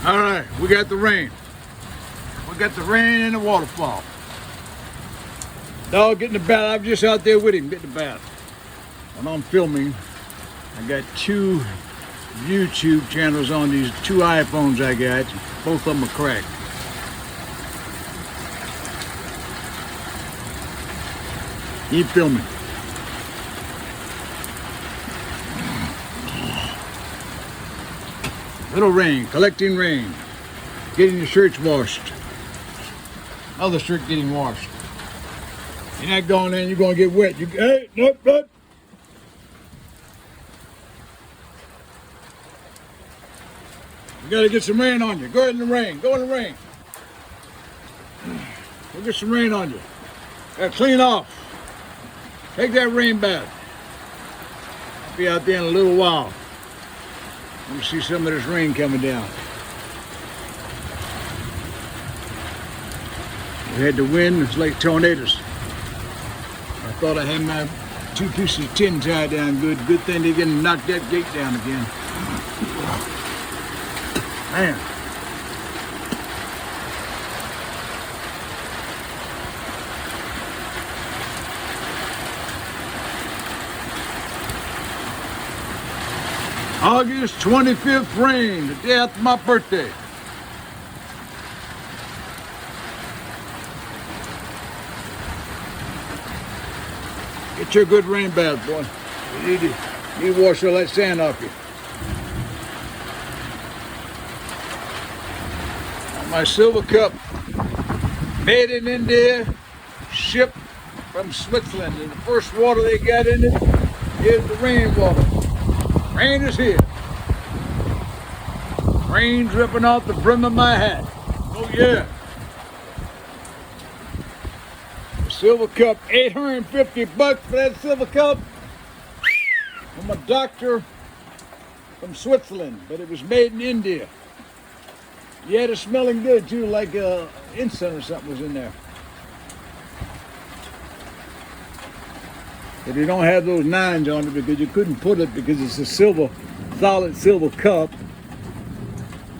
All right, we got the rain. We got the rain and the waterfall. Dog getting the bath. I'm just out there with him getting the bath. When I'm filming, I got two YouTube channels on these two iPhones I got. Both of them are cracked. Keep filming. Little rain, collecting rain. Getting the shirts washed. Other shirt getting washed. You're not going in, you're going to get wet. Hey, nope. You got to get some rain on you. Go in the rain. Go in the rain. Go get some rain on you. Got to clean off. Take that rain bath. I'll be out there in a little while. Let me see some of this rain coming down. We had the wind, it's like tornadoes. I thought I had my 2 pieces of tin tied down good. Good thing they didn't knock that gate down again. Man. August 25th rain, the day after my birthday. Get your good rain bath, boy. You need to wash all that sand off you. My silver cup, made in India, shipped from Switzerland. And the first water they got in it is the rainwater. Rain is here. Rain dripping off the brim of my hat. Oh yeah. The silver cup, $850 for that silver cup. From a doctor from Switzerland, but it was made in India. Yeah, it's smelling good too, like incense or something was in there. But you don't have those nines on it because you couldn't put it because it's a solid silver cup.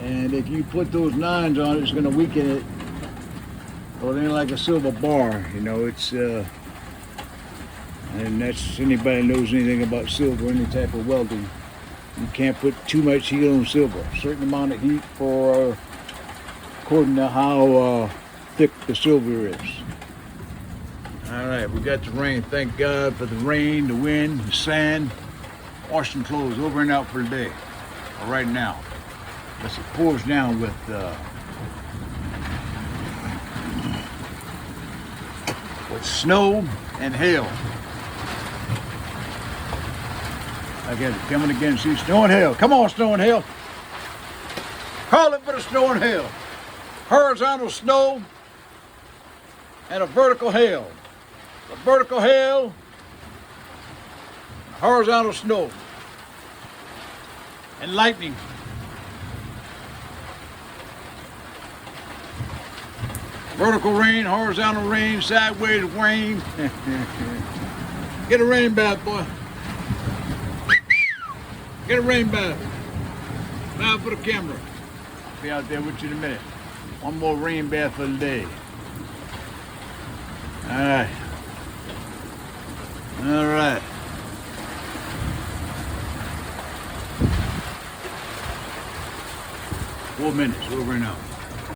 And if you put those nines on it, it's going to weaken it. Well, it ain't like a silver bar, you know. It's and that's anybody knows anything about silver, any type of welding. You can't put too much heat on silver. A certain amount of heat for according to how thick the silver is. All right, we got the rain. Thank God for the rain, the wind, the sand. Washing clothes over and out for the day. Or right now. Unless it pours down with snow and hail. I got it coming again. See, snow and hail. Come on, snow and hail. Call it for the snow and hail. Horizontal snow and a vertical hail. A vertical hail, horizontal snow, and lightning. Vertical rain, horizontal rain, sideways rain. Get a rain bath, boy. Get a rain bath. Now for the camera. I'll be out there with you in a minute. One more rain bath for the day. All right. All right. Four minutes over now.